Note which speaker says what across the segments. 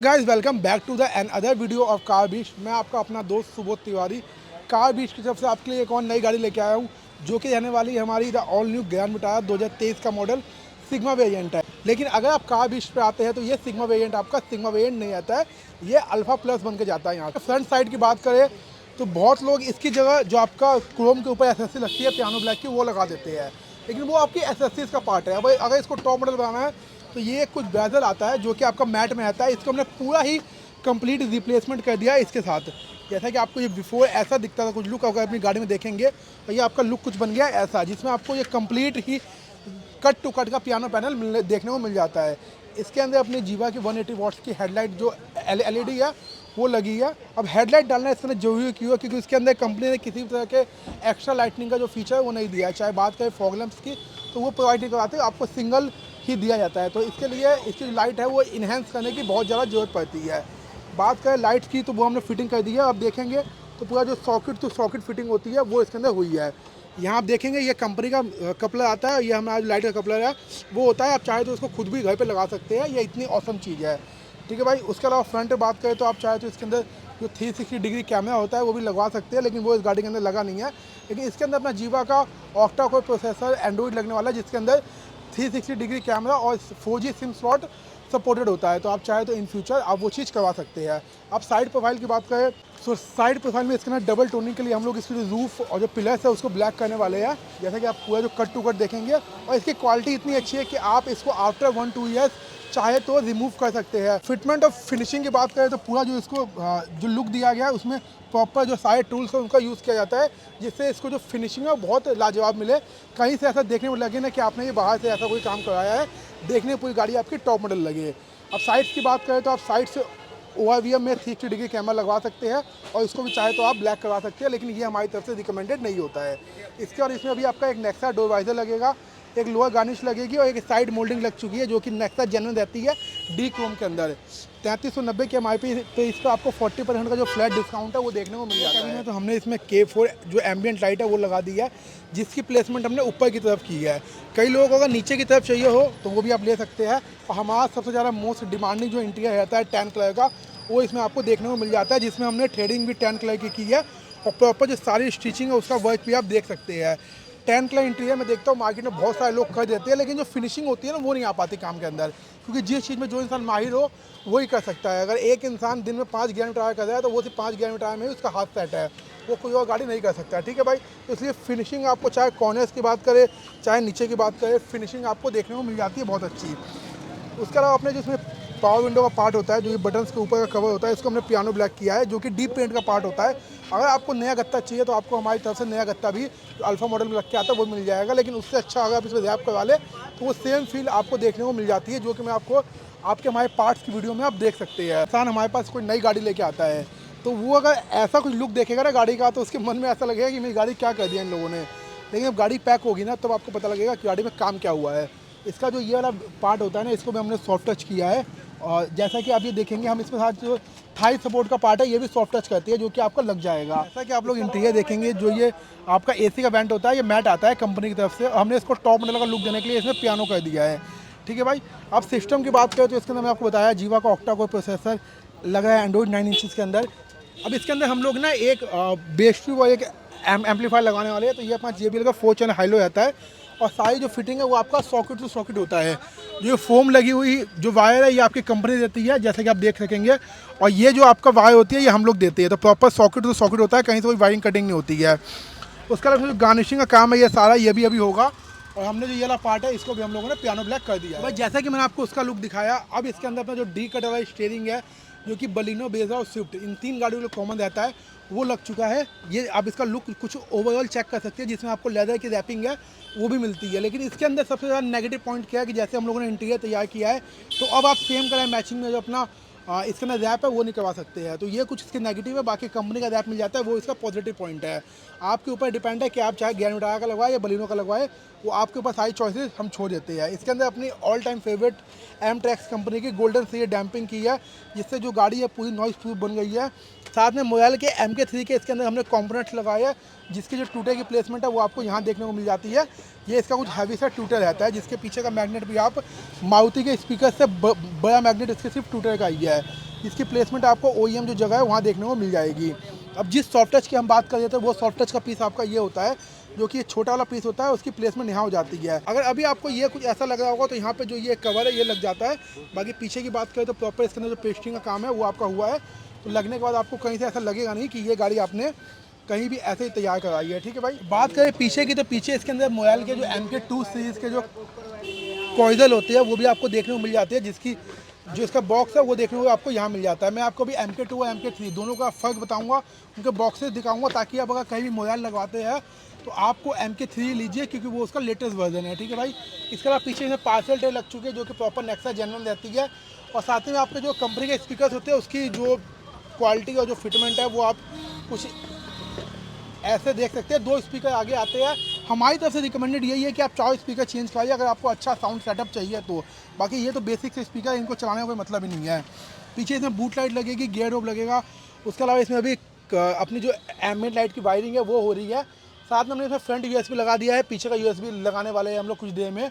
Speaker 1: Guys welcome back to the another video of car beach. मैं आपका अपना दोस्त सुबोध तिवारी कार बीच की तरफ से आपके लिए एक और नई गाड़ी लेके आया हूँ, जो कि रहने वाली है हमारी the all new grand Vitara 2023 का मॉडल सिग्मा वेरिएंट है। लेकिन अगर आप कार बीच पे आते हैं तो ये सिग्मा वेरिएंट आपका सिग्मा वेरिएंट नहीं आता है, ये अल्फा प्लस बन के जाता है। यहाँ फ्रंट साइड की बात करें तो बहुत लोग इसकी जगह जो आपका क्रोम के ऊपर एसएससी लगती है पियानो ब्लैक की, वो लगा देते हैं, लेकिन वो आपकी एसएससी का पार्ट है। अब अगर इसको टॉप मॉडल बनाना है तो ये कुछ बेजल आता है जो कि आपका मैट में आता है। इसको हमने पूरा ही कंप्लीट रिप्लेसमेंट कर दिया है इसके साथ। जैसा कि आपको ये बिफोर ऐसा दिखता था कुछ लुक, अगर अपनी गाड़ी में देखेंगे तो ये आपका लुक कुछ बन गया ऐसा, जिसमें आपको ये कंप्लीट ही कट टू कट का पियानो पैनल देखने को मिल जाता है। इसके अंदर अपनी जीवा की 180 वॉट्स की हेडलाइट जो एलईडी है वो लगी है। अब हेडलाइट डालना इसके अंदर जरूरी क्यों है, क्योंकि इसके अंदर कंपनी ने किसी भी तरह के एक्स्ट्रा लाइटनिंग का जो फीचर है वो नहीं दिया है। चाहे बात करें फॉग लैंप्स की तो वो प्रोवाइड नहीं कराते, आपको सिंगल ही दिया जाता है। तो इसके लिए इसकी जो लाइट है वो इन्हेंस करने की बहुत ज़्यादा ज़रूरत पड़ती है। बात करें लाइट्स की तो वो हमने फिटिंग कर दी है। आप देखेंगे तो पूरा जो सॉकेट टू सॉकेट फिटिंग होती है वो इसके अंदर हुई है। यहाँ आप देखेंगे ये कंपनी का कपलर आता है, ये हमारा जो लाइट का कपलर है वो होता है। आप चाहे तो उसको खुद भी घर पे लगा सकते हैं, ये इतनी औसम चीज़ है। ठीक है भाई। उसके अलावा फ्रंट पे बात करें तो आप चाहे तो इसके अंदर जो 360 डिग्री कैमरा होता है वो भी लगवा सकते हैं, लेकिन वो इस गाड़ी के अंदर लगा नहीं है। लेकिन इसके अंदर अपना जीवा का ऑक्टा कोर प्रोसेसर एंड्रॉइड लगने वाला है, जिसके अंदर 360 डिग्री कैमरा और 4G सिम स्लॉट सपोर्टेड होता है। तो आप चाहे तो इन फ्यूचर आप वो चीज़ करवा सकते हैं। आप साइड प्रोफाइल की बात करें तो साइड प्रोफाइल में इसके अंदर डबल टोनिंग के लिए हम लोग इसकी जो रूफ और जो पिलर्स है उसको ब्लैक करने वाले हैं। जैसा कि आप पूरा जो कट टू कट देखेंगे, और इसकी क्वालिटी इतनी अच्छी है कि आप इसको आफ्टर 1-2 ईयर्स चाहे तो रिमूव कर सकते हैं। फिटमेंट और फिनिशिंग की बात करें तो पूरा जो इसको जो लुक दिया गया है उसमें प्रॉपर जो सारे टूल्स हैं उनका यूज़ किया जाता है, जिससे इसको जो फिनिशिंग है वो बहुत लाजवाब मिले। कहीं से ऐसा देखने को लगे ना कि आपने ये बाहर से ऐसा कोई काम कराया है, देखने में पूरी गाड़ी आपकी टॉप मॉडल लगे। अब साइड्स की बात करें तो आप साइड से ORVM में 360 डिग्री कैमरा लगवा सकते हैं, और इसको भी चाहे तो आप ब्लैक करवा सकते हैं, लेकिन ये हमारी तरफ से रिकमेंडेड नहीं होता है। इसके और इसमें अभी आपका एक नेक्सा डोर वाइजर लगेगा, एक लोअर गार्निश लगेगी और एक साइड मोल्डिंग लग चुकी है, जो कि नेक्सा जेन्युइन रहती है डी क्रोम के अंदर। 3390 की MRP पे इस पर आपको 40% का जो फ्लैट डिस्काउंट है वो देखने को मिल जाता है। तो हमने इसमें K4 जो एम्बियंट लाइट है वो लगा दी है, जिसकी प्लेसमेंट हमने ऊपर की तरफ की है। कई लोगों को अगर नीचे की तरफ चाहिए हो तो वो भी आप ले सकते हैं। और हमारा सबसे ज़्यादा मोस्ट डिमांडिंग जो इंटीरियर रहता है टैन कलर का, वो इसमें आपको देखने को मिल जाता है, जिसमें हमने थ्रेडिंग भी टैन कलर की है, और प्रॉपर जो सारी स्टिचिंग है उसका वर्क भी आप देख सकते हैं। टैन कलर इंटीरियर में देखता हूँ मार्केट में बहुत सारे लोग कर देते हैं, लेकिन जो फिनिशिंग होती है ना वो नहीं आ पाती काम के अंदर, क्योंकि जिस चीज़ में जो इंसान माहिर हो वही कर सकता है। अगर एक इंसान दिन में 5 गियर टायर कर रहा है तो वो सिर्फ 5 गियर टायर में ही उसका हाथ सेट है, वो कोई और गाड़ी नहीं कर सकता। ठीक है भाई। तो इसलिए फिनिशिंग आपको चाहे कॉर्नर्स की बात करें चाहे नीचे की बात करें, फिनिशिंग आपको देखने को मिल जाती है बहुत अच्छी। उसके अलावा अपने जिसमें पावर विंडो का पार्ट होता है, जो ये बटन्स के ऊपर का कवर होता है, इसको हमने पियानो ब्लैक किया है, जो कि डीप पेंट का पार्ट होता है। अगर आपको नया गत्ता चाहिए तो आपको हमारी तरफ से नया गत्ता भी अल्फा मॉडल में लग के आता है वो मिल जाएगा, लेकिन उससे अच्छा अगर आप इसमें रैप करवा ले तो वो सेम फील आपको देखने को मिल जाती है, जो कि मैं आपको आपके हमारे पार्ट्स की वीडियो में आप देख सकते हैं। इंसान हमारे पास कोई नई गाड़ी लेके आता है तो वो अगर ऐसा कुछ लुक देखेगा ना गाड़ी का, तो उसके मन में ऐसा लगेगा कि मेरी गाड़ी क्या कर दिया इन लोगों ने। लेकिन जब गाड़ी पैक होगी ना तब आपको पता लगेगा कि गाड़ी में काम क्या हुआ है। इसका जो ये वाला पार्ट होता है ना, इसको भी हमने सॉफ्ट टच किया है, और जैसा कि आप ये देखेंगे हम इसमें साथ जो थाई सपोर्ट का पार्ट है ये भी सॉफ्ट टच करती है, जो कि आपका लग जाएगा। जैसा कि आप लोग इंटीरियर देखेंगे, जो ये आपका AC का वेंट होता है ये मैट आता है कंपनी की तरफ से, और हमने इसको टॉप मॉडल का लुक देने के लिए इसमें पियानो कर दिया है। ठीक है भाई। अब सिस्टम की बात करें तो इसके अंदर मैंने आपको बताया जीवा का ऑक्टा कोर प्रोसेसर लगा है एंड्रॉइड 9 इंचज़ के अंदर। अब इसके अंदर हम लोग ना एक बेस ट्यूब और एक एम्पलीफायर लगाने वाले हैं। तो ये अपना JBL का 4 चैनल हाइलो रहता है, और सारी जो फिटिंग है वो आपका सॉकेट टू सॉकेट होता है। जो फोम लगी हुई जो वायर है ये आपकी कंपनी देती है, जैसे कि आप देख सकेंगे, और ये जो आपका वायर होती है ये हम लोग देते हैं। तो प्रॉपर सॉकेट टू सॉकेट होता है, कहीं से कोई वायरिंग कटिंग नहीं होती है। उसके अलावा जो गार्निशिंग का काम है ये सारा ये भी अभी होगा, और हमने जो ये वाला पार्ट है इसको भी हम लोगों ने पियानो ब्लैक कर दिया है। भाई जैसा कि मैंने आपको उसका लुक दिखाया, अब इसके अंदर अपना जो डी कट वाला स्टीयरिंग है, जो कि बलिनो, बेजा और स्विफ्ट इन 3 गाड़ियों में कॉमन रहता है, वो लग चुका है। ये आप इसका लुक कुछ ओवरऑल चेक कर सकते हैं, जिसमें आपको लेदर की रैपिंग है वो भी मिलती है। लेकिन इसके अंदर सबसे ज़्यादा नेगेटिव पॉइंट क्या है कि जैसे हम लोगों ने इंटीरियर तैयार किया है, तो अब आप सेम कलर मैचिंग में जो अपना इसके अंदर रैप है वो नहीं करवा सकते हैं। तो ये कुछ इसके नेगेटिव है, बाकी कंपनी का रैप मिल जाता है, वो इसका पॉजिटिव पॉइंट है। आपके ऊपर डिपेंड है कि आप चाहे ग्रैंड विटारा का लगवाए या बलिनो का लगवाए, वो आपके ऊपर सारी चॉइसेस हम छोड़ देते हैं। इसके अंदर अपनी all time favourite M-Trax company की गोल्डन से ये डैम्पिंग की है, जिससे जो गाड़ी है पूरी नॉइस प्रूफ बन गई है। साथ में मोबाइल के MK3 के इसके अंदर हमने कॉम्पोनेंट्स लगाए हैं, जिसकी जो टूटे की प्लेसमेंट है वो आपको यहाँ देखने को मिल जाती है। ये इसका कुछ हैवी सा टूटर रहता है, जिसके पीछे का मैग्नेट भी आप मारुति के स्पीकर से बड़ा मैग्नेट इसके सिर्फ टूटर का ही है। इसकी प्लेसमेंट आपको OEM जो जगह है वहाँ देखने को मिल जाएगी। अब जिस सॉफ्ट टच की हम बात कर रहे थे वो सॉफ्ट टच का पीस आपका ये होता है, जो कि छोटा वाला पीस होता है, उसकी प्लेसमेंट यहाँ हो जाती है। अगर अभी आपको ये कुछ ऐसा लग रहा होगा तो यहाँ पे जो ये कवर है ये लग जाता है। बाकी पीछे की बात करें तो प्रॉपर इसके अंदर जो पेस्टिंग का काम है वो आपका हुआ है, तो लगने के बाद आपको कहीं से ऐसा लगेगा नहीं कि ये गाड़ी आपने कहीं भी ऐसे ही तैयार कराई है। ठीक है भाई, बात करें पीछे की तो पीछे इसके अंदर मोबाइल के जो MK2 सीरीज़ के जो कॉइजल होते हैं वो भी आपको देखने को मिल जाती है, जिसकी जो इसका बॉक्स है वो देखने को आपको यहाँ मिल जाता है। मैं आपको अभी MK2 और MK3 दोनों का फ़र्क बताऊंगा, उनके बॉक्सेस दिखाऊंगा, ताकि आप अगर कहीं भी मोबाइल लगवाते हैं तो आपको MK3 लीजिए, क्योंकि वो उसका लेटेस्ट वर्जन है। ठीक है भाई, इसके अलावा पीछे इसमें पार्सल ट्रे लग चुके हैं जो कि प्रॉपर नेक्सा जेन्युइन रहती है, और साथ ही में आपके जो कंपनी के स्पीकर होते हैं उसकी जो क्वालिटी और जो फिटमेंट है वो आप कुछ ऐसे देख सकते हैं। 2 स्पीकर आगे आते हैं। हमारी तरफ से रिकमेंडेड यही है कि आप 4 स्पीकर चेंज कराइए अगर आपको अच्छा साउंड सेटअप चाहिए तो। बाकी ये तो बेसिक से स्पीकर, इनको चलाने का कोई मतलब ही नहीं है। पीछे इसमें बूट लाइट लगेगी, गियर रोप लगेगा। उसके अलावा इसमें अभी अपनी जो एम्बिएंट लाइट की वायरिंग है वो हो रही है। साथ में हमने इसमें फ्रंट USB लगा दिया है, पीछे का USB लगाने वाले हैं हम लोग कुछ देर में।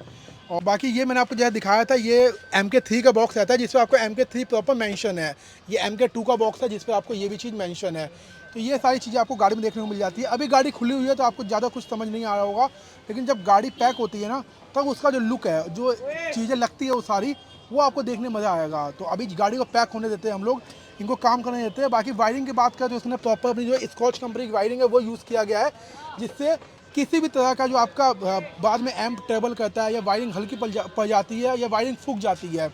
Speaker 1: और बाकी ये मैंने आपको जैसे दिखाया था, ये MK3 का बॉक्स रहता है जिसमें आपको MK3 प्रॉपर मेंशन है। ये MK2 का बॉक्स है जिस पर आपको ये भी चीज़ मेंशन है। तो ये सारी चीज़ें आपको गाड़ी में देखने को मिल जाती है। अभी गाड़ी खुली हुई है तो आपको ज़्यादा कुछ समझ नहीं आ रहा होगा, लेकिन जब गाड़ी पैक होती है ना तब उसका जो लुक है, जो चीज़ें लगती है वो सारी, वो आपको देखने में मज़ा आएगा। तो अभी गाड़ी को पैक होने देते हैं हम लोग, इनको काम करने देते हैं। बाकी वायरिंग की बात करें तो उसने प्रॉपर अपनी जो स्कॉच कंपनी की वायरिंग है वो यूज़ किया गया है, जिससे किसी भी तरह का जो आपका बाद में एम्प ट्रेबल करता है या वायरिंग हल्की पड़ जाती है या वायरिंग सूख जाती है,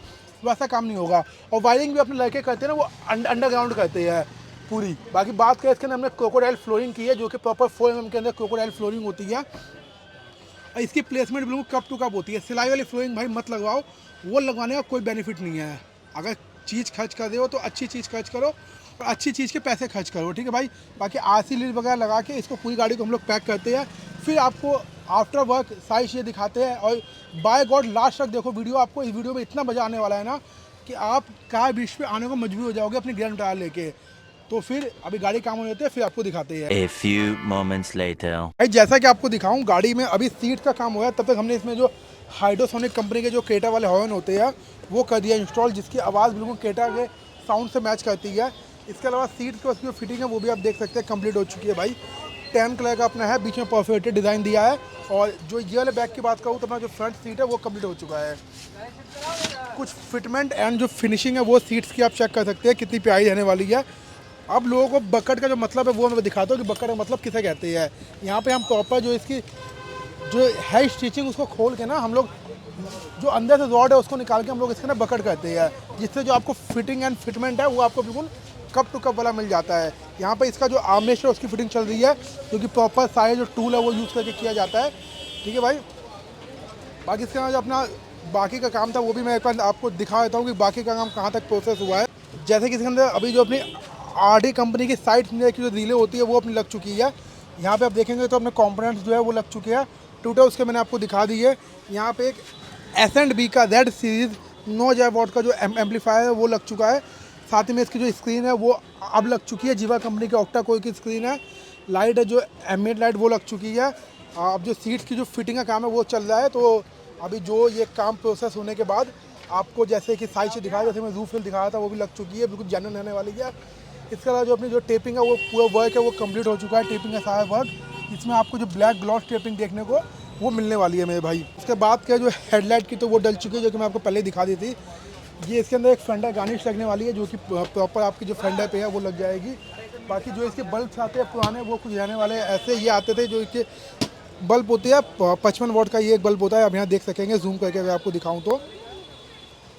Speaker 1: वैसा काम नहीं होगा। और वायरिंग भी अपने लड़के करते हैं ना, वो अंडरग्राउंड करते हैं पूरी। बाकी बात करें इसके अंदर हमने क्रोकोडाइल फ्लोरिंग की है, जो कि प्रॉपर 4 mm के अंदर क्रोकोडाइल फ्लोरिंग होती है। और इसकी प्लेसमेंट बिल्कुल कप टू कप होती है। सिलाई वाली फ्लोरिंग भाई मत लगवाओ, वो लगवाने का कोई बेनिफिट नहीं है। अगर चीज़ खर्च कर रहे हो तो अच्छी चीज़ खर्च करो और अच्छी चीज़ के पैसे खर्च करो। ठीक है भाई, बाकी RC लीड वगैरह लगा के इसको पूरी गाड़ी को हम लोग पैक करते हैं, फिर आपको आफ्टर वर्क सारी चीज़ें दिखाते हैं। और बाय गॉड लास्ट तक देखो वीडियो, आपको इस वीडियो में इतना मज़ा आने वाला है ना कि आप कार बीच पे आने को मजबूर हो जाओगे अपनी ग्रैंड टायर लेके। तो फिर अभी गाड़ी काम होने देते हैं, फिर आपको दिखाते हैं।
Speaker 2: A few moments later.
Speaker 1: भाई जैसा कि आपको दिखाऊं, गाड़ी में अभी सीट का काम हुआ है, तब तक हमने इसमें जो हाइड्रोसोनिक कंपनी के जो केटा वाले हॉर्न होते हैं वो कर दिया इंस्टॉल, जिसकी आवाज़ बिल्कुल केटा के साउंड से मैच करती है। इसके अलावा सीट की उसकी जो फिटिंग है वो भी आप देख सकते हैं कंप्लीट हो चुकी है भाई। टैन कलर का अपना है, बीच में परफेक्टेड डिज़ाइन दिया है। और जो ये वाले बैग की बात करूँ तो अपना जो फ्रंट सीट है वो कंप्लीट हो चुका है। कुछ फिटमेंट एंड जो फिनिशिंग है वो सीट्स की आप चेक कर सकते हैं कितनी प्यारी रहने वाली है। अब लोगों को बकेट का जो मतलब है वो मैं दिखाता हूँ कि बकेट का मतलब किसे कहते हैं। यहाँ पे हम प्रॉपर जो इसकी जो है स्टिचिंग उसको खोल के ना हम लोग जो अंदर से रॉड है उसको निकाल के हम लोग इसके ना बकेट करते हैं, जिससे जो आपको फिटिंग एंड फिटमेंट है वो आपको बिल्कुल कप टू कप वाला मिल जाता है। यहाँ पे इसका जो आर्मरेस्ट है उसकी फिटिंग चल रही है, जो कि प्रॉपर सारे जो टूल है वो यूज़ करके किया जाता है। ठीक है भाई, बाकी इसके अंदर जो अपना बाकी का काम था वो भी मैं एक बार आपको दिखा देता हूँ कि बाकी का काम कहाँ तक प्रोसेस हुआ है। जैसे कि इसके अंदर अभी जो अपनी RD कंपनी की साइड की जो रीलें होती है वो अपनी लग चुकी है। यहाँ पे आप देखेंगे तो अपने कंपोनेंट्स जो है वो लग चुके हैं। टूटे उसके मैंने आपको दिखा दी है। यहाँ पे एक S&B का Z सीरीज़ 9000 वाट का जो एम्पलीफायर है वो लग चुका है। साथ ही में इसकी जो स्क्रीन है वो अब लग चुकी है, जीवा कंपनी की ऑक्टा कोई की स्क्रीन है। लाइट है जो एम्बिएंट लाइट वो लग चुकी है। अब जो सीट की जो फिटिंग का काम है वो चल रहा है। तो अभी जो ये काम प्रोसेस होने के बाद आपको जैसे कि साइड से दिखाया, जैसे मैं रूफ फिल दिखाया था वो भी लग चुकी है, बिल्कुल जेन्युइन रहने वाली है। इसके अलावा जो अपनी जो टेपिंग है वो पूरा वर्क है वो कंप्लीट हो चुका है, टेपिंग का सारा वर्क। इसमें आपको जो ब्लैक ग्लॉस टेपिंग देखने को वो मिलने वाली है मेरे भाई। उसके बाद क्या जो हेडलाइट की तो वो डल चुकी है, जो कि मैं आपको पहले दिखा दी थी। ये इसके अंदर एक फेंडर गार्निश लगने वाली है, जो कि प्रॉपर आपकी जो फेंडर पे है वो लग जाएगी। बाकी जो इसके बल्ब्स आते हैं पुराने वो कुछ रहने वाले ऐसे ये आते थे, जो इसके बल्ब होते हैं 55 वाट का ये एक बल्ब होता है, आप यहाँ देख सकेंगे जूम करके अगर आपको दिखाऊँ तो।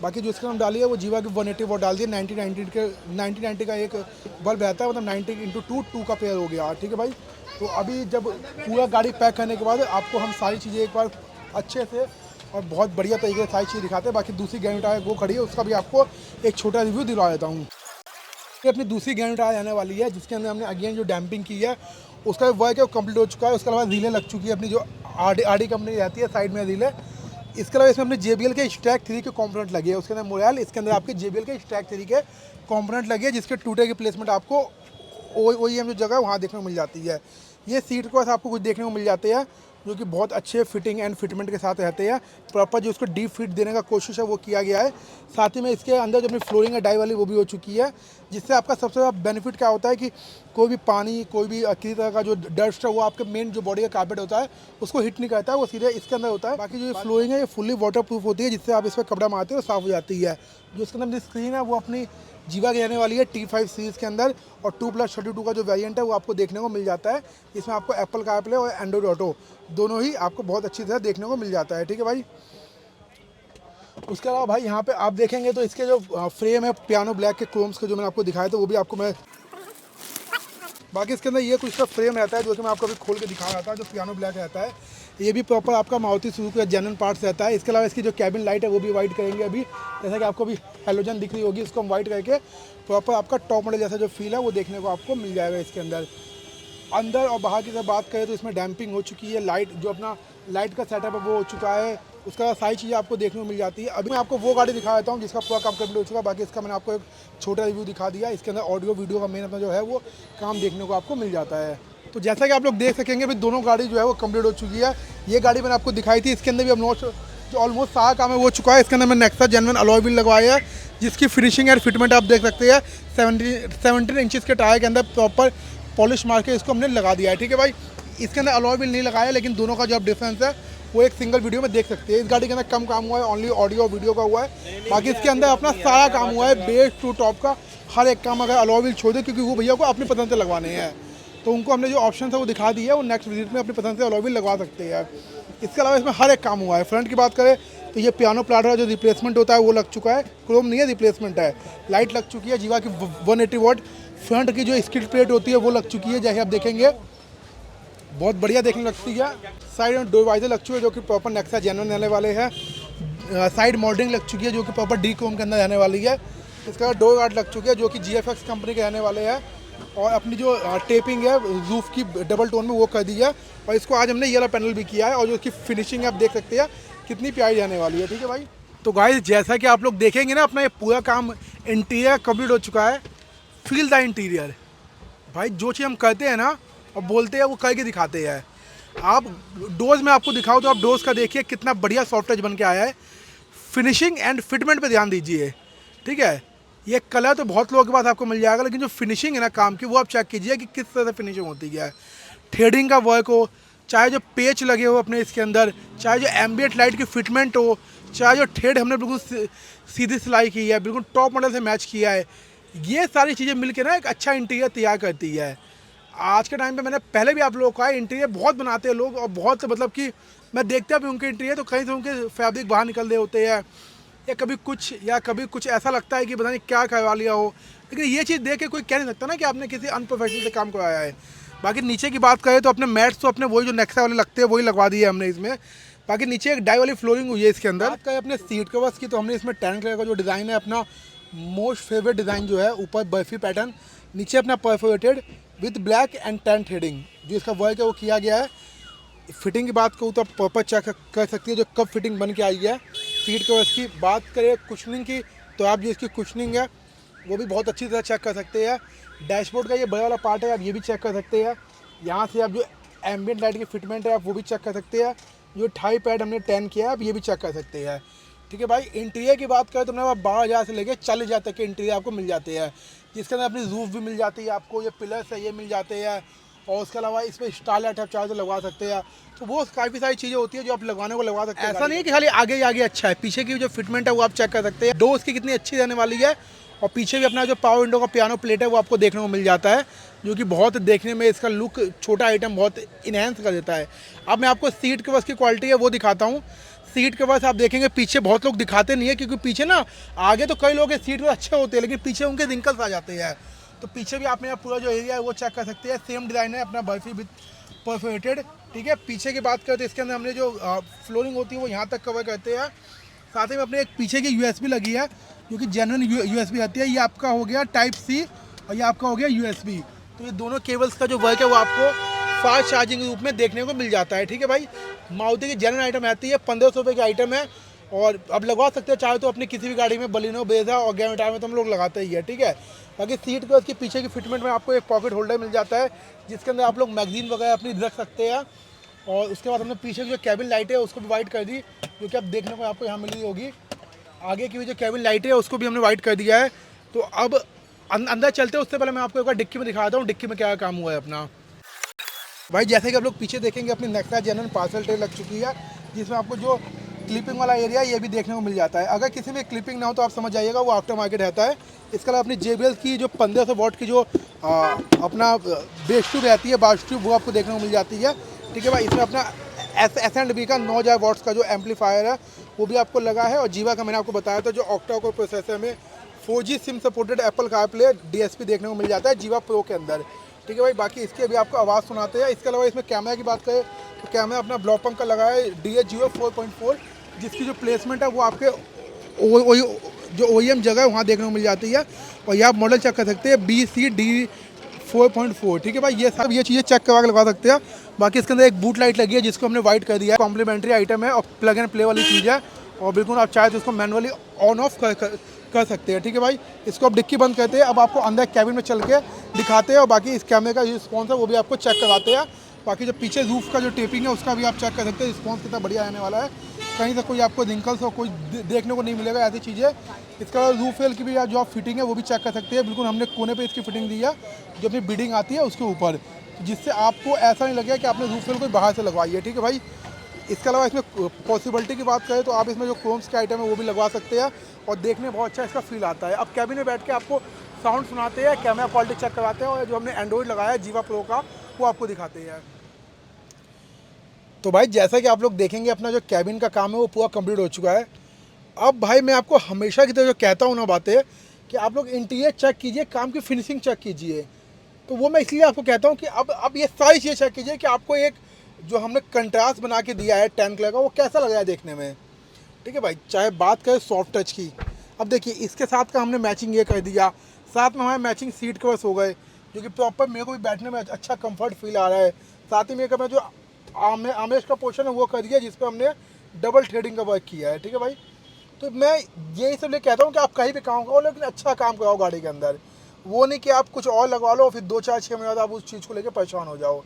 Speaker 1: बाकी जो इसका हम डाली है वो जीवा की 180 वाट डाल दिए। 90 का एक बल्ब रहता है, मतलब 90 × 2 का पेयर हो गया। ठीक है भाई, तो अभी जब पूरा गाड़ी पैक करने के बाद आपको हम सारी चीज़ें एक बार अच्छे से और बहुत बढ़िया तरीके से सारी चीज़ दिखाते हैं। बाकी दूसरी ग्रैंड टायर वो खड़ी है, उसका भी आपको एक छोटा रिव्यू दिलवा देता हूँ। ये अपनी दूसरी ग्रैंड टायर आने वाली है, जिसके अंदर हमने अगेन जो डैम्पिंग की है उसका वर्क है वो कम्प्लीट हो चुका है। उसके अलावा रीलें लग चुकी है, अपनी जो RD कंपनी रहती है साइड में रीलें। इसके अलावा इसमें अपने JBL के स्टैक 3 के कॉम्पोनेंट लगे हैं। उसके अंदर मोबाइल, इसके अंदर आपके JBL के स्टैक 3 के कॉम्पोनेंट लगे हैं, जिसके टूटे की प्लेसमेंट आपको OEM जो जगह है वहाँ देखने को मिल जाती है। ये सीट के पास आपको कुछ देखने को मिल जाते हैं जो कि बहुत अच्छे फिटिंग एंड फिटमेंट के साथ रहते हैं। प्रॉपर जो उसको डीप फिट देने का कोशिश है वो किया गया है। साथ ही में इसके अंदर जो अपनी फ्लोरिंग है डाई वाली वो भी हो चुकी है, जिससे आपका सबसे बड़ा बेनिफिट क्या होता है कि कोई भी पानी कोई भी किसी तरह का जो डस्ट है वो आपके मेन जो बॉडी का कार्पेट होता है उसको हिट नहीं करता है, वो सीधे इसके अंदर होता है। बाकी जो ये फ्लोरिंग है ये फुल्ली वाटर प्रूफ होती है, जिससे आप इस पर कपड़ा मारते हो साफ़ हो जाती है। जो इसके अंदर स्क्रीन है वो अपनी जीवा की रहने वाली है T5 सीरीज़ के अंदर, और 2+32 का जो वेरिएंट है वो आपको देखने को मिल जाता है। इसमें आपको एप्पल कारप्ले और एंड्रॉइड ऑटो दोनों ही आपको बहुत अच्छी तरह देखने को मिल जाता है। ठीक है भाई। उसके अलावा भाई यहाँ पे आप देखेंगे तो इसके जो फ्रेम है पियानो ब्लैक के क्रोम्स के जो मैंने आपको दिखाया था वो भी आपको मैं, बाकी इसके अंदर ये कुछ का फ्रेम रहता है जो कि मैं आपको अभी खोल के दिखा रहा था, जो पियानो ब्लैक रहता है। ये भी प्रॉपर आपका मारुति सुजुकी का जेन्युइन पार्ट्स रहता है। इसके अलावा इसकी जो कैबिन लाइट है वो भी वाइट करेंगे अभी, जैसा कि आपको अभी हेलोजन दिख रही होगी, इसको हम वाइट करके प्रॉपर आपका टॉप मॉडल जैसा जो फील है वो देखने को आपको मिल जाएगा इसके अंदर। अंदर और बाहर की जब बात करें तो इसमें डैम्पिंग हो चुकी है, लाइट जो अपना लाइट का सेटअप है वो हो चुका है। उसके बाद सारी चीज़ें आपको देखने को मिल जाती है। अभी मैं आपको वो गाड़ी दिखा देता हूँ जिसका पूरा काम कंप्लीट हो चुका है। बाकी इसका मैंने आपको एक छोटा रिव्यू दिखा दिया। इसके अंदर ऑडियो वीडियो का मेन अपना जो है वो काम देखने को आपको मिल जाता है। तो जैसा कि आप लोग देख सकेंगे भी दोनों गाड़ी जो है वो कंप्लीट हो चुकी है। ये गाड़ी मैंने आपको दिखाई थी, इसके अंदर भी हम जो ऑलमोस्ट सारा काम है वो चुका है। इसके अंदर मैंने नेक्सा जेन्युइन अलॉय व्हील लगवाया है, जिसकी फिनिशिंग एंड फिटमेंट आप देख सकते हैं। 17 इंचज़ के टायर के अंदर प्रॉपर पॉलिश मार के इसको हमने लगा दिया है। ठीक है भाई। इसके अंदर अलॉय व्हील नहीं लगाया, लेकिन दोनों का जो आप डिफरेंस है वो एक सिंगल वीडियो में देख सकते हैं। इस गाड़ी के अंदर कम काम हुआ है, ओनली ऑडियो और वीडियो का हुआ है। बाकी इसके अंदर अपना सारा काम हुआ है, बेस टू टॉप का हर एक काम। अगर अलॉय व्हील छोड़ दे, क्योंकि वो भैया को अपनी पसंद से लगवाने हैं, तो उनको हमने जो ऑप्शन है वो दिखा दिया है, वो नेक्स्ट विजिट में अपनी पसंद से अलॉय व्हील लगवा सकते हैं। इसके अलावा इसमें हर एक काम हुआ है। फ्रंट की बात करें तो ये पियानो प्लाटर जो रिप्लेसमेंट होता है वो लग चुका है, क्रोम नहीं है रिप्लेसमेंट है। लाइट लग चुकी है जीवा की 180 वॉट। फ्रंट की जो स्किड प्लेट होती है वो लग चुकी है, जैसे आप देखेंगे बहुत बढ़िया देखने लगती है। साइड में डोर वाइजर लग चुके हैं जो कि प्रॉपर नेक्सा जेन्युइन रहने वाले हैं। साइड मॉडलिंग लग चुकी है जो कि प्रॉपर डी क्रोम के अंदर रहने वाली है। इसके बाद डोर गार्ड लग चुके हैं जो कि GFX कंपनी के रहने वाले हैं, और अपनी जो टेपिंग है रूफ की डबल टोन में वो कर दी है। और इसको आज हमने येलो पैनल भी किया है, और जो इसकी फिनिशिंग आप देख सकते हैं कितनी प्यारी रहने वाली है। ठीक है भाई। तो गाइस जैसा कि आप लोग देखेंगे ना, अपना ये पूरा काम इंटीरियर कंप्लीट हो चुका है। फील द इंटीरियर भाई, जो चीज़ हम करते हैं ना और बोलते हैं वो करके दिखाते हैं। आप डोर्स में आपको दिखाओ तो आप डोर्स का देखिए कितना बढ़िया सॉफ्ट टच बन के आया है। फिनिशिंग एंड फिटमेंट पे ध्यान दीजिए। ठीक है। ये कलर तो बहुत लोगों के पास आपको मिल जाएगा, लेकिन जो फिनिशिंग है ना काम की वो आप चेक कीजिए कि किस तरह से फिनिशिंग होती है। थ्रेडिंग का वर्क हो, चाहे जो पेच लगे हो अपने इसके अंदर, चाहे जो एम्बियंट लाइट की फिटमेंट हो, चाहे जो थ्रेड हमने बिल्कुल सीधी सिलाई की है, बिल्कुल टॉप मॉडल से मैच किया है, ये सारी चीज़ें मिलकर ना एक अच्छा इंटीरियर तैयार करती है। आज के टाइम पे मैंने पहले भी आप लोगों को इंटीरियर बहुत बनाते हैं लोग, और बहुत मतलब कि मैं देखता भी उनके इंटीरियर तो कहीं से उनके फैब्रिक बाहर निकल रहे होते हैं, या कभी कुछ ऐसा लगता है कि पता नहीं क्या करवा लिया हो। लेकिन ये चीज़ देख के कोई कह नहीं सकता ना कि आपने किसी अनप्रोफेशनल से काम करवाया है। बाकी नीचे की बात करें तो अपने मैट्स तो अपने वही जो नेक्सा वाले लगते हैं वही लगवा दिए हमने इसमें। बाकी नीचे एक डाई वाली फ्लोरिंग हुई है इसके अंदर। बात करें अपने सीट कवर्स की तो हमने इसमें टैन कलर का जो डिज़ाइन है, अपना मोस्ट फेवरेट डिज़ाइन जो है, ऊपर बर्फी पैटर्न, नीचे अपना perforated with black and tan threading जो इसका वर्क है वो किया गया है। फिटिंग की बात करूँ तो आप प्रॉपर चेक कर सकती है जो कब फिटिंग बन के आई है। सीट कवर्स की बात करें कुशनिंग की तो आप जो इसकी कुशनिंग है वो भी बहुत अच्छी तरह चेक कर सकते हैं। डैशबोर्ड का ये बड़ा वाला पार्ट है, आप ये भी चेक कर सकते हैं। यहाँ से आप जो एम्बियंट लाइट की फिटमेंट है आप वो भी चेक कर सकते हैं। जो थाई पैड हमने 10 किया है आप ये भी चेक कर सकते हैं। ठीक है भाई। इंटीरियर की बात करें तो अपने 12,000 से लेकर 40,000 तक के इंटीरियर आपको मिल जाते हैं, जिसके अंदर अपनी रूफ भी मिल जाती है आपको, ये पिलर्स है ये मिल जाते हैं, और उसके अलावा इस पर स्टारलाइट आप चाहे तो लगवा सकते हैं। तो वो काफ़ी सारी चीज़ें होती है जो आप लगवाने को लगवा सकते हैं। ऐसा नहीं है कि खाली आगे ही आगे अच्छा है, पीछे की जो फिटमेंट है वो आप चेक कर सकते हैं। डोर्स की कितनी अच्छी रहने वाली है, और पीछे भी अपना जो पावर विंडो का पियानो प्लेट है वो आपको देखने को मिल जाता है, जो कि बहुत देखने में इसका लुक छोटा आइटम बहुत इनहेंस कर देता है। अब मैं आपको सीट कवर्स की क्वालिटी है वो दिखाता हूँ। सीट कवर्स आप देखेंगे पीछे बहुत लोग दिखाते नहीं है, क्योंकि पीछे ना आगे तो कई लोगों के सीट कवर अच्छे होते हैं लेकिन पीछे उनके रिंकल्स आ जाते हैं। तो पीछे भी आप मेरा पूरा जो एरिया है वो चेक कर सकते हैं। सेम डिज़ाइन है अपना बर्फी विद परफोरेटेड। ठीक है। पीछे की बात करें तो इसके अंदर हमने जो फ्लोरिंग होती है वो यहाँ तक कवर करते हैं। साथ ही में अपने एक पीछे की USB लगी है जो कि जेन्युइन USB आती है। ये आपका हो गया टाइप C और ये आपका हो गया USB। तो ये दोनों केबल्स का जो वर्क है वो आपको फास्ट चार्जिंग के रूप में देखने को मिल जाता है। ठीक है भाई। मारुति की जेन्युइन आइटम आती है, 1500 रुपये की आइटम है, और अब लगवा सकते हैं चाहे तो अपनी किसी भी गाड़ी में, बलिनो, ब्रेज़ा और ग्रैंड विटारा में तो हम लोग लगाते ही है, ठीक है। बाकी सीट के उसके पीछे की फिटमेंट में आपको एक पॉकेट होल्डर मिल जाता है जिसके अंदर आप लोग मैगजीन वगैरह अपनी रख सकते हैं। और उसके बाद हमने पीछे की जो कैबिन लाइट है उसको भी वाइट कर दी, जो कि आप देखने को आपको यहाँ मिल रही होगी। आगे की भी जो कैबिन लाइट है उसको भी हमने वाइट कर दिया है। तो अब अंदर चलते हैं, उससे पहले मैं आपको एक बार डिक्की में दिखाता हूँ डिक्की में क्या काम हुआ है अपना। भाई जैसे कि आप लोग पीछे देखेंगे अपनी नेक्सा जेनन पार्सल ट्रे लग चुकी है, जिसमें आपको जो क्लिपिंग वाला एरिया ये भी देखने को मिल जाता है। अगर किसी में क्लिपिंग ना हो तो आप समझ जाइएगा वो आफ्टर मार्केट रहता है। इसके अलावा अपनी JBL की जो 1500 वॉट की जो अपना बेस ट्यूब रहती है, बास ट्यूब, वो आपको देखने को मिल जाती है, ठीक है भाई। इसमें अपना S&B का 9000 वॉट्स का जो एम्पलीफायर है वो भी आपको लगा है। और जीवा का मैंने आपको बताया था जो ऑक्टा कोर प्रोसेसर में 4G SIM supported Apple CarPlay DSP देखने को मिल जाता है जीवा प्रो के अंदर, ठीक है भाई। बाकी इसके भी आपको आवाज़ सुनाते हैं। इसके अलावा इसमें कैमरा की बात करें तो कैमरा अपना ब्लॉक पंख का लगा है DH 4.4, जिसकी जो प्लेसमेंट है वो आपके जो OEM जगह है वहाँ देखने को मिल जाती है। और ये आप मॉडल चेक कर सकते हैं BCD 4.4, ठीक है भाई। ये सब ये चीज़ें चेक करवा के लगा सकते हैं। बाकी इसके अंदर एक बूट लाइट लगी है जिसको हमने वाइट कर दिया है, कॉम्प्लीमेंट्री आइटम है और प्लग एंड प्ले वाली चीज़ है। और बिल्कुल आप चाहे तो इसको मैनुअली ऑन ऑफ कर सकते हैं, ठीक है भाई। इसको आप डिक्की बंद करते हैं। अब आपको अंदर कैबिन में चल के दिखाते हैं और बाकी इस कैमरे का जो रिस्पॉन्स है वो भी आपको चेक करवाते हैं। बाकी जो पीछे रूफ का जो टेपिंग है उसका भी आप चेक कर सकते हैं, रिस्पॉन्स कितना बढ़िया आने वाला है। कहीं से कोई आपको रिंकल्स और कोई देखने को नहीं मिलेगा ऐसी चीज़ें। इसका रूफ रेल की भी जो फिटिंग है वो भी चेक कर सकते हैं। बिल्कुल हमने कोने पे इसकी फिटिंग दी है जो अपनी बिडिंग आती है उसके ऊपर, जिससे आपको ऐसा नहीं लगेगा कि आपने रूफ रेल कोई बाहर से लगवाई है, ठीक है भाई। इसके अलावा इसमें पॉसिबिलिटी की बात करें तो आप इसमें जो क्रोम्स के आइटम है वो भी लगवा सकते हैं और देखने में बहुत अच्छा इसका फील आता है। अब कैबिन में बैठ के आपको साउंड सुनाते हैं, कैमरा क्वालिटी चेक करवाते हैं और जो हमने एंड्रॉइड लगाया है जीवा प्रो का वो आपको दिखाते हैं। तो भाई जैसा कि आप लोग देखेंगे अपना जो कैबिन का काम है वो पूरा कंप्लीट हो चुका है। अब भाई मैं आपको हमेशा की तरह जो कहता हूँ ना बातें कि आप लोग इंटीरियर चेक कीजिए, काम की फिनिशिंग चेक कीजिए। तो वो मैं इसलिए आपको कहता हूँ कि अब ये सारी चीज़ें चेक कीजिए कि आपको एक जो हमने कंट्रास्ट बना के दिया है 10 कलर का वो कैसा लग रहा है देखने में, ठीक है भाई। चाहे बात करें सॉफ्ट टच की, अब देखिए इसके साथ का हमने मैचिंग ये कर दिया, साथ में हमारे मैचिंग सीट कवर्स हो गए जो कि प्रॉपर मेरे को भी बैठने में अच्छा कंफर्ट फील आ रहा है। साथ ही मेरे का जो आर्मरेस्ट का पोर्शन है वो कर दिया जिस पर हमने डबल थ्रेडिंग का वर्क किया है, ठीक है भाई। तो मैं यही सब लिए कहता हूँ कि आप कहीं भी काम करो लेकिन अच्छा काम कराओ गाड़ी के अंदर, वो नहीं कि आप कुछ और लगवा लो फिर 2-4-6 महीने बाद आप उस चीज़ को लेकर परेशान हो जाओ,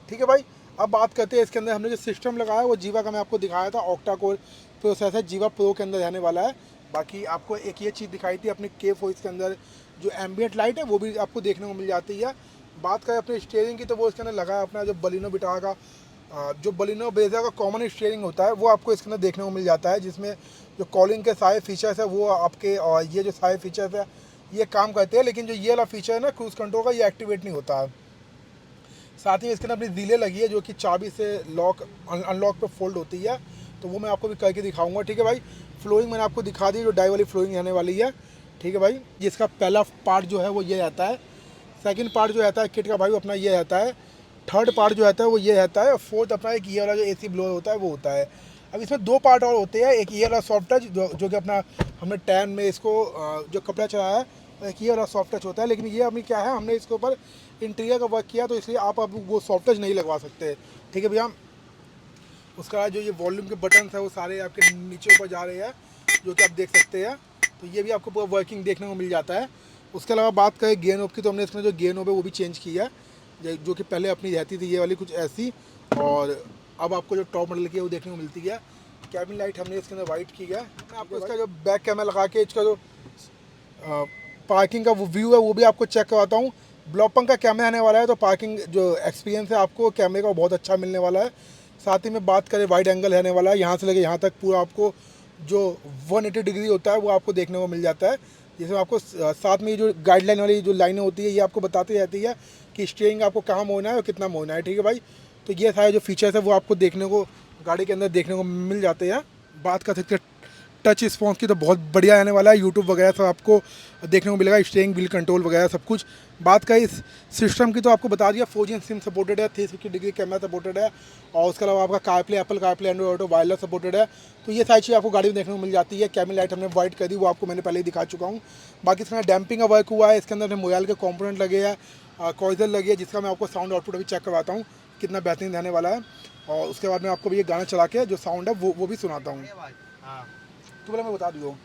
Speaker 1: ठीक है भाई। अब बात करते हैं इसके अंदर हमने जो सिस्टम लगाया है वो जीवा का मैं आपको दिखाया था, ऑक्टा कोर प्रोसेसर जीवा प्रो के अंदर रहने वाला है। बाकी आपको एक ये चीज़ दिखाई थी अपने K4 के अंदर जो एम्बियंट लाइट है वो भी आपको देखने को मिल जाती है। बात करें अपने स्टीयरिंग की तो वो इसके अंदर लगा है अपना जो बलिनो बिटा का जो बलिनो ब्रेज़ा का कॉमन स्टीयरिंग होता है वो आपको इसके अंदर देखने को मिल जाता है, जिसमें जो कॉलिंग के सारे फीचर्स है वो आपके और ये जो सारे फीचर्स है ये काम करते हैं। लेकिन जो ये वाला फीचर है ना क्रूज़ कंट्रोल का ये एक्टिवेट नहीं होता है। साथ ही इसके अंदर अपनी रीले लगी है जो कि चाबी से लॉक अनलॉक पे फोल्ड होती है, तो वो मैं आपको भी करके दिखाऊंगा, ठीक है भाई। फ्लोइंग मैंने आपको दिखा दी जो डाई वाली फ्लोइंग रहने वाली है, ठीक है भाई। जिसका पहला पार्ट जो है वो ये रहता है, सेकंड पार्ट जो रहता है किट का भाई वो अपना ये रहता है, थर्ड पार्ट जो रहता है वो ये रहता है और फोर्थ अपना एक ये वाला जो AC ब्लोअर होता है वो होता है। अब इसमें 2 पार्ट और होते हैं, एक ये वाला सॉफ्ट टच जो कि अपना हमने टैन में इसको जो कपड़ा चढ़ाया है, और एक ये वाला सॉफ्ट टच होता है। लेकिन ये अभी क्या है हमने इसके ऊपर इंटीरियर का वर्क किया तो इसलिए आप अब वो सॉफ्ट टच नहीं लगवा सकते, ठीक है भैया। उसका जो ये वॉल्यूम के बटन है वो सारे आपके नीचे ऊपर जा रहे हैं जो कि आप देख सकते हैं, तो ये भी आपको पूरा वर्किंग देखने को मिल जाता है। उसके अलावा बात करें गेयर नॉब की तो हमने इसमें जो गेयर नॉब है वो भी चेंज किया है, जो कि पहले अपनी रहती थी ये वाली कुछ ऐसी, और अब आपको जो टॉप मॉडल की है वो देखने को मिलती है। कैबिन लाइट हमने इसके अंदर वाइट की है। मैं आपको इसका जो बैक कैमरा लगा के इसका जो पार्किंग का वो व्यू है वो भी आपको चेक करवाता हूँ। ब्लॉक पंख का कैमरा आने वाला है तो पार्किंग जो एक्सपीरियंस है आपको कैमरे का बहुत अच्छा मिलने वाला है। साथ ही में बात करें वाइड एंगल रहने वाला है, यहाँ से लेके यहाँ तक पूरा आपको जो 180 डिग्री होता है वो आपको देखने को मिल जाता है, जिसमें आपको साथ में जो गाइडलाइन वाली जो लाइनें होती है ये आपको बताती रहती है कि स्टीयरिंग आपको कहाँ मोड़ना है और कितना मोड़ना है, ठीक है भाई। तो ये सारे जो फीचर्स है वो आपको देखने को गाड़ी के अंदर देखने को मिल जाते हैं। बात कर सकते हैं टच रिस्पॉन्स की तो बहुत बढ़िया आने वाला है, यूट्यूब वगैरह सब आपको देखने को मिलेगा, स्टीयरिंग व्हील कंट्रोल वगैरह सब कुछ। बात करें इस सिस्टम की तो आपको बता दिया 4G सिम सपोर्टेड है, 360 डिग्री कैमरा सपोर्टेड है, और उसके अलावा आपका CarPlay, Apple CarPlay, Android auto, wireless supported है। तो ये सारी चीज़ आपको गाड़ी में देखने को मिल जाती है। कैबिन लाइट हमने वाइट कर दी, वो आपको मैंने पहले ही दिखा चुका हूँ। बाकी इसमें डैम्पिंग का वर्क हुआ है, इसके अंदर मोबाइल के कॉम्पोनेंट लगे हैं, कॉइजर लगी है जिसका मैं आपको साउंड आउटपुट अभी चेक करवाता हूँ कितना बेहतरीन रहने वाला है, और उसके बाद मैं आपको भी ये गाना चला के जो साउंड है वो भी सुनाता हूँ। तो बोला मैं बता दियो।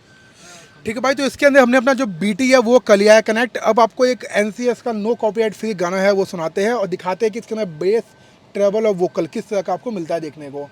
Speaker 1: ठीक है भाई, तो इसके अंदर हमने अपना जो बीटी है वो कर लिया है कनेक्ट। अब आपको एक एनसीएस का नो कॉपीराइट फ्री गाना है वो सुनाते हैं और दिखाते हैं कि इसके अंदर बेस, ट्रेबल और वोकल किस तरह का आपको मिलता है देखने को।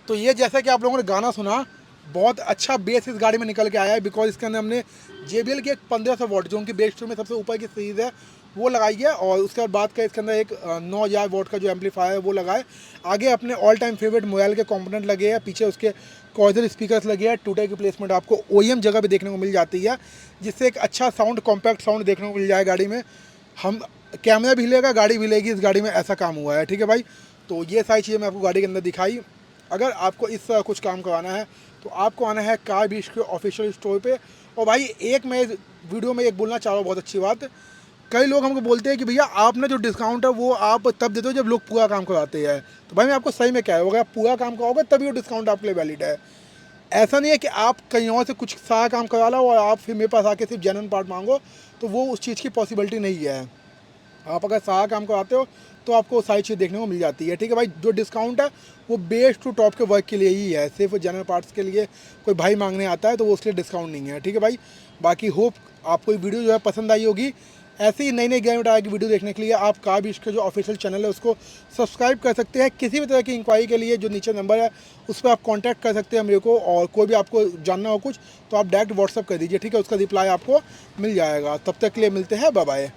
Speaker 1: ये जैसा कि आप लोगों ने गाना सुना, बहुत अच्छा बेस इस गाड़ी में निकल के आया है। बिकॉज इसके अंदर हमने JBL की एक 1500 वॉट जो उनकी बेस टू में सबसे ऊपर की सीरीज़ है वो लगाई है। और उसके बाद बात करें इसके अंदर एक 9000 वॉट का जो एम्पलीफायर है वो लगाए। आगे अपने ऑल टाइम फेवरेट मोबाइल के कंपोनेंट लगे हैं, पीछे उसके कॉर्डल स्पीकर्स लगे हैं। टूटे की प्लेसमेंट आपको OEM जगह पे देखने को मिल जाती है, जिससे एक अच्छा साउंड, कॉम्पैक्ट साउंड देखने को मिल जाए गाड़ी में। हम कैमरा भी हिलेगा, गाड़ी भी हिलेगी, इस गाड़ी में ऐसा काम हुआ है। ठीक है भाई, तो ये सारी चीज़ें मैं आपको गाड़ी के अंदर दिखाई। अगर आपको इस तरह कुछ काम करवाना है तो आपको आना है कार बीच के ऑफिशियल स्टोर पे। और भाई एक मैं वीडियो में एक बोलना चाह रहा हूँ, बहुत अच्छी बात, कई लोग हमको बोलते हैं कि भैया आपने जो डिस्काउंट है वो आप तब देते हो जब लोग पूरा काम करवाते हैं। तो भाई मैं आपको सही में कह रहा हूँ, अगर आप पूरा काम कराओगे तभी वो डिस्काउंट आपके लिए वैलिड है। ऐसा नहीं है कि आप कहीं और से कुछ सारा काम करवा लो और आप फिर मेरे पास आके सिर्फ जेन्युइन पार्ट मांगो, तो वो उस चीज़ की पॉसिबिलिटी नहीं है। आप अगर सारा काम कराते हो तो आपको सारी चीज़ देखने को मिल जाती है। ठीक है भाई, जो डिस्काउंट है वो बेस टू टॉप के वर्क के लिए ही है, सिर्फ जनरल पार्ट्स के लिए कोई भाई मांगने आता है तो वो उसके लिए डिस्काउंट नहीं है। ठीक है भाई, बाकी होप आपको ये वीडियो जो है पसंद आई होगी। ऐसे ही नई नई गैम टायर की वीडियो देखने के लिए आप कार बीच के जो ऑफिशियल चैनल है उसको सब्सक्राइब कर सकते हैं। किसी भी तरह की इंक्वायरी के लिए जो नीचे नंबर है उस पर आप कांटेक्ट कर सकते हैं मेरे को, और कोई भी आपको जानना हो कुछ तो आप डायरेक्ट व्हाट्सअप कर दीजिए। ठीक है, उसका रिप्लाई आपको मिल जाएगा। तब तक के लिए मिलते हैं, बाय बाय।